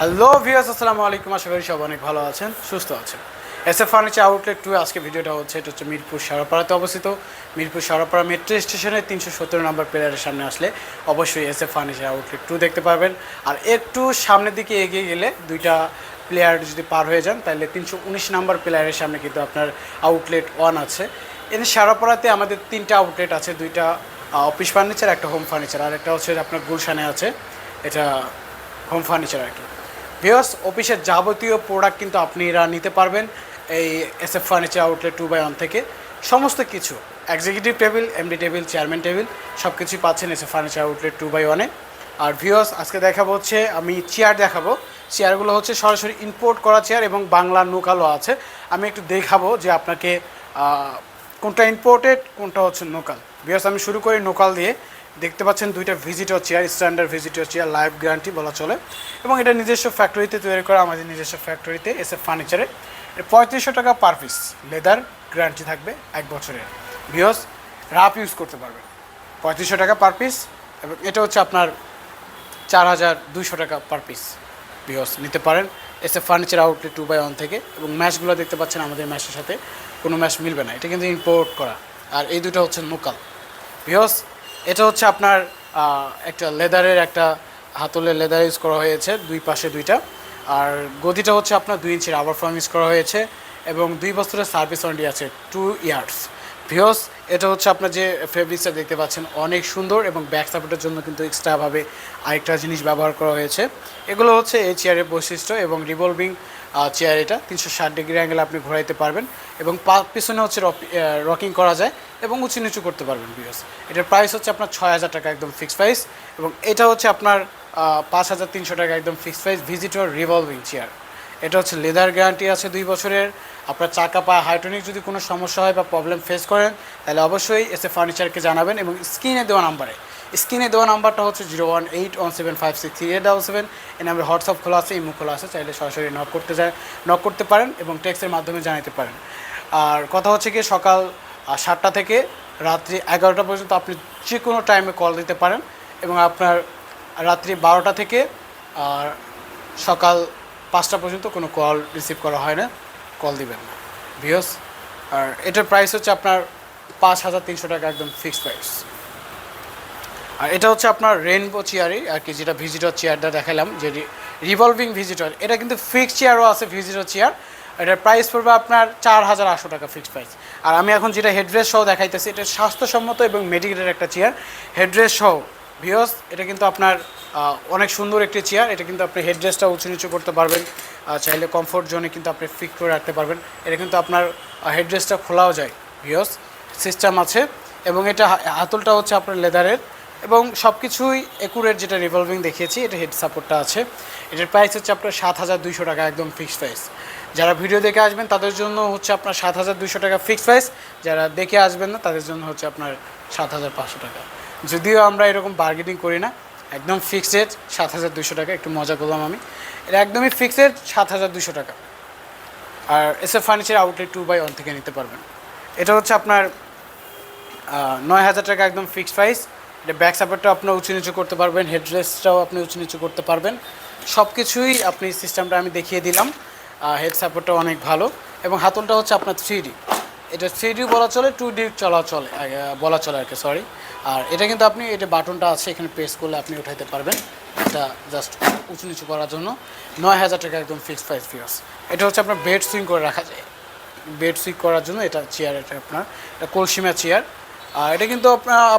Hello viewers, আসসালামু আলাইকুম। আশা করি সব অনেক ভালো আছেন, সুস্থ আছেন। এসএফ ফার্নিচার আউটলেট 2 আজকে ভিডিওটা হচ্ছে, এটা হচ্ছে মিরপুর সারাপাড়াতে অবস্থিত। মিরপুর সারাপাড়া মেট্রো স্টেশনের 317 নম্বর পিলারের সামনে আসলে অবশ্যই এসএফ ফার্নিচার আউটলেট 2 দেখতে পারবেন। আর একটু সামনের দিকে এগিয়ে গেলে দুইটা প্লেয়ার যদি পার হয়ে যান তাহলে 319 নম্বর প্লেয়ারের সামনে কিন্তু আপনার আউটলেট 1 আছে। এখানে সারাপাড়াতে আমাদের 3টা আউটলেট আছে, দুইটা অফিস ফার্নিচার, একটা হোম ফার্নিচার, আর একটা হচ্ছে আপনার গুলশানে আছে, এটা হোম ফার্নিচার আর কি। ভিউয়ার্স, অফিসের যাবতীয় প্রোডাক্ট কিন্তু আপনারা নিতে পারবেন এই এসএফ ফার্নিচার আউটলেট 2/1 থেকে। সমস্ত কিছু executive table, MD table, chairman table সব কিছুই পাচ্ছেন এসএফ ফার্নিচার আউটলেট 2/1-এ। আর ভিউয়ার্স, আজকে দেখাবো হচ্ছে আমি চেয়ার দেখাবো। চেয়ারগুলো হচ্ছে সরাসরি ইম্পোর্ট করা চেয়ার এবং বাংলা নোকালও আছে। আমি একটু দেখাবো যে আপনাকে কোনটা ইম্পোর্টেড কোনটা হচ্ছে নোকাল। ভিউয়ার্স, আমি শুরু করি নোকাল দিয়ে। দেখতে পাচ্ছেন দুইটা visitor chair, standard visitor chair, life guarantee বলা চলে, এবং এটা নিজস্ব ফ্যাক্টরিতে তৈরি করা, আমাদের নিজস্ব ফ্যাক্টরিতে এসএফ ফার্নিচারে। 3500 টাকা পার পিস, লেদার গ্যারান্টি থাকবে 1 বছরের। ভিউয়ার্স, রাফ ইউজ করতে পারবেন। 3500 টাকা পার পিস, এবং এটা হচ্ছে আপনার 4200 টাকা পার পিস। ভিউয়ার্স, নিতে পারেন এসএফ ফার্নিচার আউটলেট 2/1 থেকে। এবং ম্যাশগুলো দেখতে পাচ্ছেন আমাদের ম্যাশের সাথে কোনো ম্যাশ মিলবে না, এটা কিন্তু ইম্পোর্ট করা। আর এই দুটো হচ্ছে লোকাল। ভিউয়ার্স, এটা হচ্ছে আপনার একটা লেদারের, একটা হাতলের লেদার ইউজ করা হয়েছে, দুই পাশে দুইটা। আর গদিটা হচ্ছে আপনার 2 ইঞ্চির রাবার ফর্ম ইউজ করা হয়েছে, এবং 2 বছরের সার্ভিস ওয়ারেন্টি আছে, 2 ইয়ার্স। ভিউয়ার্স, এটা হচ্ছে আপনার যে ফেব্রিক্সটা দেখতে পাচ্ছেন অনেক সুন্দর, এবং ব্যাক সাপোর্টের জন্য কিন্তু এক্সট্রাভাবে আরেকটা জিনিস ব্যবহার করা হয়েছে। এগুলো হচ্ছে এই চেয়ারের বৈশিষ্ট্য, এবং রিভলভিং চেয়ার, এটা 360 ডিগ্রি অ্যাঙ্গেলে আপনি ঘোরাইতে পারবেন, এবং পিছনে হচ্ছে রকিং করা যায় এবং উঁচু নিচু করতে পারবেন। ভিউয়ার্স, এটার প্রাইস হচ্ছে আপনার 6000 টাকা একদম ফিক্সড প্রাইস, এবং এটা হচ্ছে আপনার 5300 টাকা একদম fixed price. Visitor revolving chair, এটা হচ্ছে লেদার গ্যারান্টি আছে 2 বছরের। আপনার চাকা পা হাইড্রোলিক যদি কোনো সমস্যা হয় বা প্রবলেম ফেস করেন তাহলে অবশ্যই এসএফ ফার্নিচারকে জানাবেন, এবং স্ক্রিনে দেওয়া নাম্বারটা হচ্ছে 018175638877। এই নাম্বারে হোয়াটসঅ্যাপ খোলা আছে, ইমো খোলা আছে, চাইলে সরাসরি নক করতে পারেন এবং টেক্সটের মাধ্যমে জানাতে পারেন। আর কথা হচ্ছে কি, সকাল 7টা থেকে রাত্রি 11টা পর্যন্ত আপনি যে কোনো টাইমে কল দিতে পারেন, এবং আপনার রাত্রি 12টা থেকে আর সকাল 5টা পর্যন্ত কোনো কল রিসিভ করা হয় না, কল দিবেন না। ভিউয়ার্স, আর এটার প্রাইস হচ্ছে আপনার 5300 টাকা একদম ফিক্সড প্রাইস। আর এটা হচ্ছে আপনার রেইনবো চেয়ারই আর কি, যেটা ভিজিটর চেয়ারটা দেখালাম, যে রিভলভিং ভিজিটর, এটা কিন্তু ফিক্সড চেয়ারও আছে ভিজিটর চেয়ার। এটার প্রাইস পড়বে আপনার 4800 টাকা ফিক্সড প্রাইস। আর আমি এখন যেটা হেডরেস সহ দেখাইতেছি, এটা স্বাস্থ্যসম্মত এবং মেডিকেলের একটা চেয়ার, হেডরেস সহ। ভিউয়ার্স, এটা কিন্তু আপনার অনেক সুন্দর একটি চেয়ার। এটা কিন্তু আপনি হেডরেসটা উঁচু নিচু করতে পারবেন, চাইলে কমফোর্ট জোনে কিন্তু আপনি ফিক্স করে রাখতে পারবেন। এটা কিন্তু আপনার হেডরেসটা খোলাও যায়, ভিউয়ার্স, সিস্টেম আছে। এবং এটা হাতলটা হচ্ছে আপনার লেদারের, এবং সব কিছুই একুরেট, যেটা রিভলভিং দেখিয়েছি, এটা হেড সাপোর্টটা আছে। এটার প্রাইস হচ্ছে আপনার 7200 টাকা একদম ফিক্সড প্রাইস। যারা ভিডিও দেখে আসবেন তাদের জন্য হচ্ছে আপনার 7200 টাকা ফিক্সড প্রাইস, যারা দেখে আসবেন না তাদের জন্য হচ্ছে আপনার 7500 টাকা। যদিও আমরা এরকম বার্গেনিং করি না, একদম ফিক্সড 7200 টাকা। একটু মজা করলাম আমি, এটা একদমই ফিক্সড 7200 টাকা। আর এসএফ ফার্নিচার আউটলেট 2/1 থেকে নিতে পারবেন। এটা হচ্ছে আপনার 9000 টাকা একদম ফিক্সড প্রাইস। এটা ব্যাক সাপোর্টটাও আপনি উঁচু নিচু করতে পারবেন, হেডরেস্টটাও আপনি উঁচু নিচু করতে পারবেন, সব কিছুই আপনি সিস্টেমটা আমি দেখিয়ে দিলাম। হেড সাপোর্টটা অনেক ভালো, এবং হাতলটা হচ্ছে আপনার 3D, এটা 3D বলা চলে, 2D বলা চলে আর কি, সরি। আর এটা কিন্তু আপনি, এটা বাটনটা আছে, এখানে প্রেস করলে আপনি উঠাইতে পারবেন, এটা জাস্ট উঁচু নিচু করার জন্য। 9000 টাকা একদম ফিক্সড প্রাইস। ভিউয়ার্স, এটা হচ্ছে আপনার বেড সুইং করে রাখা যায়, বেড সুইং করার জন্য এটা চেয়ার, এটা আপনার এটা কলসিমা চেয়ার। আর এটা কিন্তু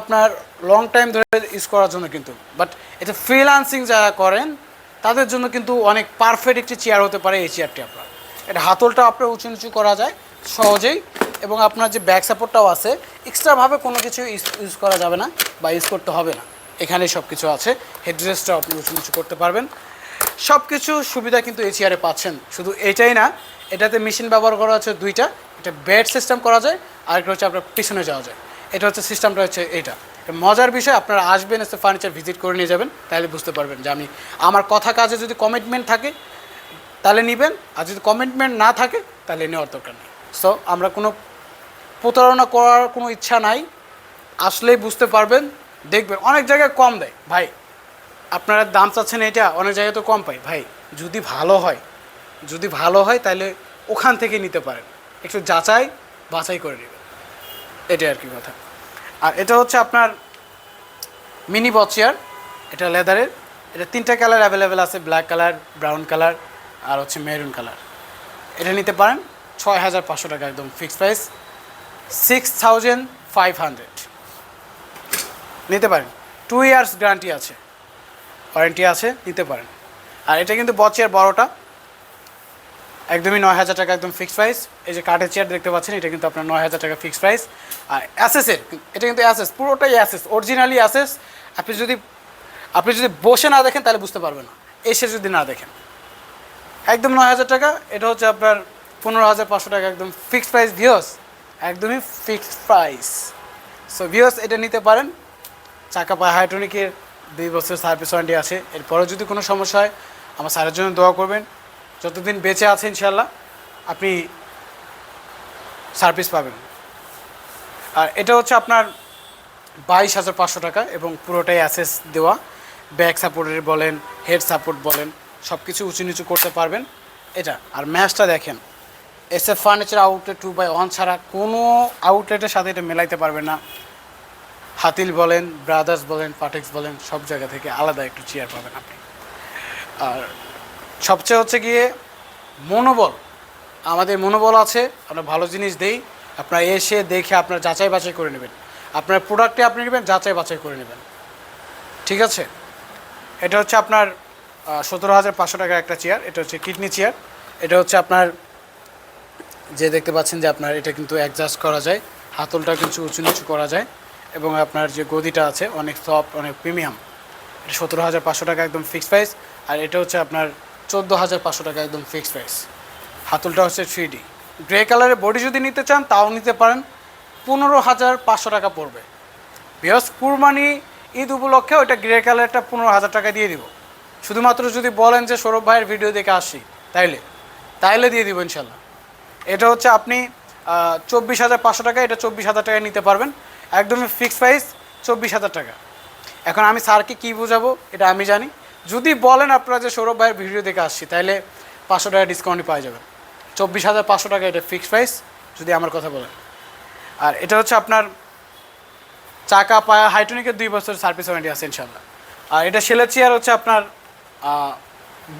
আপনার লং টাইম ধরে ইউজ করার জন্য কিন্তু, বাট এটা ফ্রিল্যান্সিং যারা করেন তাদের জন্য কিন্তু অনেক পারফেক্ট একটি চেয়ার হতে পারে এই চেয়ারটি। আপনার এটা হাতলটা আপনার উঁচু নিচু করা যায় সহজেই, এবং আপনার যে ব্যাক সাপোর্টটাও আছে, এক্সট্রাভাবে কোনো কিছু ইউজ করা যাবে না বা ইউজ করতে হবে না, এখানেই সব কিছু আছে। হেডরেস্টটাও আপনি উঁচু নিচু করতে পারবেন, সব কিছু সুবিধা কিন্তু এই চেয়ারে পাচ্ছেন। শুধু এটাই না, এটাতে মেশিন ব্যবহার করা হচ্ছে 2টা, এটা বেড সিস্টেম করা যায়, আরেকটা হচ্ছে আপনার পিছনে যাওয়া যায়। এটা হচ্ছে সিস্টেমটা হচ্ছে এইটা। মজার বিষয়, আপনারা আসবেন, এসে ফার্নিচার ভিজিট করে নিয়ে যাবেন, তাহলে বুঝতে পারবেন যে আমি আমার কথা কাজে যদি কমিটমেন্ট থাকে তাহলে নেবেন, আর যদি কমিটমেন্ট না থাকে তাহলে নেওয়ার দরকার নেই। সো আমরা কোনো প্রতারণা করার কোনো ইচ্ছা নাই, আসলেই বুঝতে পারবেন, দেখবেন অনেক জায়গায় কম দেয় ভাই, আপনারা দাম চাচ্ছেন এটা, অনেক জায়গায় তো কম পাই ভাই। যদি ভালো হয় তাহলে ওখান থেকে নিতে পারেন, একটু যাচাই বাছাই করে নেবেন, এটাই আর কি কথা। আর এটা হচ্ছে আপনার মিনি বক্স চেয়ার, এটা লেদারের। এটা 3টা কালার অ্যাভেলেবেল আছে, ব্ল্যাক কালার, ব্রাউন কালার আর হচ্ছে মেরুন কালার। এটা নিতে পারেন 6500 টাকা, একদম ফিক্সড প্রাইস, 6500 নিতে পারেন। 2 ইয়ার্স গ্যারান্টি আছে, ওয়ারেন্টি আছে, নিতে পারেন। আর এটা কিন্তু বক্স চেয়ার বড়টা, একদমই 9000 টাকা, একদম ফিক্সড প্রাইস। এই যে কাঠের চেয়ার দেখতে পাচ্ছেন, এটা কিন্তু আপনার 9000 টাকা ফিক্সড প্রাইস। আর অ্যাসেসের, এটা কিন্তু অ্যাসেস, পুরোটাই অ্যাসেস, অরিজিনালি অ্যাসেস। আপনি যদি বসে না দেখেন তাহলে বুঝতে পারবেন না, এসে যদি না দেখেন। একদম 9000 টাকা। এটা হচ্ছে আপনার 15500 টাকা, একদম ফিক্সড প্রাইস ভিউয়ার্স, একদমই ফিক্সড প্রাইস। সো ভিউয়ার্স, এটা নিতে পারেন। চাকা পায়ে হাইড্রোলিকের 2 বছর সার্ভিস ওয়ারেন্টি আছে। এরপরেও যদি কোনো সমস্যা হয়, আমার স্যারের জন্য দোয়া করবেন। যতদিন বেঁচে আছে ইনশাল্লাহ আপনি সার্ভিস পাবেন। আর এটা হচ্ছে আপনার 22500 টাকা, এবং পুরোটাই অ্যাসেস দেওয়া। ব্যাক সাপোর্টের বলেন, হেড সাপোর্ট বলেন, সব কিছু উঁচু নিচু করতে পারবেন এটা। আর ম্যাচটা দেখেন, SF ফার্নিচার আউটলেট 2x1 ছাড়া কোনো আউটলেটের সাথে এটা মেলাইতে পারবেন না। হাতিল বলেন, ব্রাদার্স বলেন, পাটেক্স বলেন, সব জায়গা থেকে আলাদা একটু চেয়ার পাবেন আপনি। আর সবচেয়ে হচ্ছে গিয়ে মনোবল, আমাদের মনোবল আছে, আমরা ভালো জিনিস দেই। আপনারা এসে দেখে আপনার যাচাই বাছাই করে নেবেন, আপনার প্রোডাক্টে আপনি নেবেন, যাচাই বাছাই করে নেবেন, ঠিক আছে। এটা হচ্ছে আপনার 17500 টাকার একটা চেয়ার। এটা হচ্ছে কিডনি চেয়ার। এটা হচ্ছে আপনার যে দেখতে পাচ্ছেন যে আপনার এটা কিন্তু অ্যাডজাস্ট করা যায়, হাতলটা কিন্তু উঁচু নিচু করা যায়, এবং আপনার যে গদিটা আছে অনেক সফট, অনেক প্রিমিয়াম। এটা 17500 টাকা, একদম ফিক্সড প্রাইস। আর এটা হচ্ছে আপনার 14500 টাকা, একদম ফিক্সড প্রাইস। হাতলটা হচ্ছে 3D গ্রে কালারের। বডি যদি নিতে চান তাও নিতে পারেন, 15500 টাকা পড়বে। বিকজ কুরবানি ঈদ উপলক্ষে ওইটা গ্রে কালারটা 15000 টাকা দিয়ে দিব। শুধুমাত্র যদি বলেন যে সৌরভ ভাইয়ের ভিডিও দেখে আসি, তাইলে দিয়ে দিব ইনশাল্লাহ। এটা হচ্ছে আপনি 24500 টাকা, এটা 24000 টাকায় নিতে পারবেন, একদমই ফিক্সড প্রাইস 24000 টাকা। এখন আমি স্যারকে কী বোঝাবো এটা আমি জানি। যদি বলেন আপনারা যে সৌরভ ভাইয়ের ভিডিও দেখে আসছি, তাহলে 500 টাকা ডিসকাউন্টই পাওয়া যাবেন। 24500 টাকা এটা ফিক্সড প্রাইস যদি আমার কথা বলেন। আর এটা হচ্ছে আপনার চাকা পায়া হাইড্রোলিকের 2 বছর সার্ভিস ওয়ারেন্টি আছে ইনশাল্লাহ। আর এটা সেলের চেয়ার হচ্ছে আপনার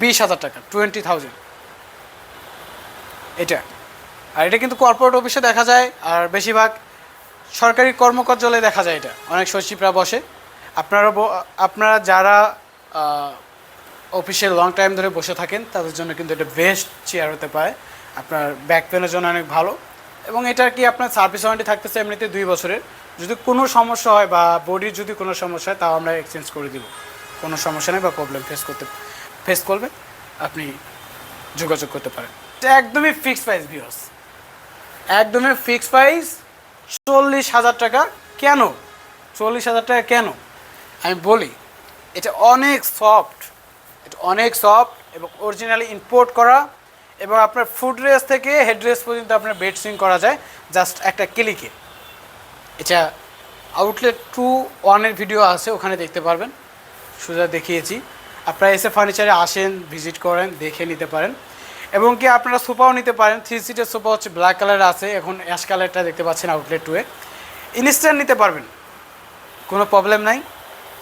20000 টাকা, 20000 এটা। আর এটা কিন্তু কর্পোরেট অফিসে দেখা যায়, আর বেশিরভাগ সরকারি কর্মকার্যালয়ে দেখা যায়। এটা অনেক সচিবরা বসে। আপনারা যারা অফিসে লং টাইম ধরে বসে থাকেন তাদের জন্য কিন্তু এটা বেস্ট চেয়ার হতে পারে, আপনার ব্যাক পেনের জন্য অনেক ভালো। এবং এটা কি আপনার সার্ভিস ওয়ারেন্টি থাকতেছে এমনিতে 2 বছরের। যদি কোনো সমস্যা হয় বা বডির যদি কোনো সমস্যা হয় তাও আমরা এক্সচেঞ্জ করে দেব, কোনো সমস্যা নেই। বা প্রবলেম ফেস করবেন, আপনি যোগাযোগ করতে পারেন। এটা একদমই ফিক্সড প্রাইস ভিউয়ার্স, একদমই ফিক্সড প্রাইস 40000 টাকা। কেন 40000 টাকা কেন আমি বলি, এটা অনেক সফট এবং অরিজিনালি ইম্পোর্ট করা, এবং আপনার ফুড রেস্ট থেকে হেড রেস্ট পর্যন্ত আপনার বেড সুইং করা যায় জাস্ট একটা ক্লিকে। এটা আউটলেট 2-1 ভিডিও আছে, ওখানে দেখতে পারবেন, সোজা দেখিয়েছি। আপনারা এসে ফার্নিচারে আসেন, ভিজিট করেন, দেখে নিতে পারেন। এবং কি আপনারা সোফাও নিতে পারেন। 3 সিটের সোফা হচ্ছে ব্ল্যাক কালার আছে, এখন অ্যাশ কালারটা দেখতে পাচ্ছেন আউটলেট 2-এ। ইনস্ট্যান্ট নিতে পারবেন, কোনো প্রবলেম নাই।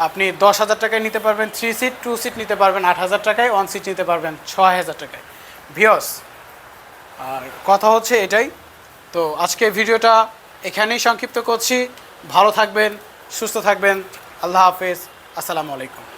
আপনি 10000 টাকায় নিতে পারবেন 3 সিট, 2 সিট নিতে পারবেন 8000 টাকায়, 1 সিট নিতে পারবেন 6000 টাকায় ভিউয়ার্স। আর কথা হচ্ছে এটাই। তো আজকে ভিডিওটা এখানেই সংক্ষিপ্ত করছি। ভালো থাকবেন, সুস্থ থাকবেন। আল্লাহ হাফেজ, আসসালামু আলাইকুম।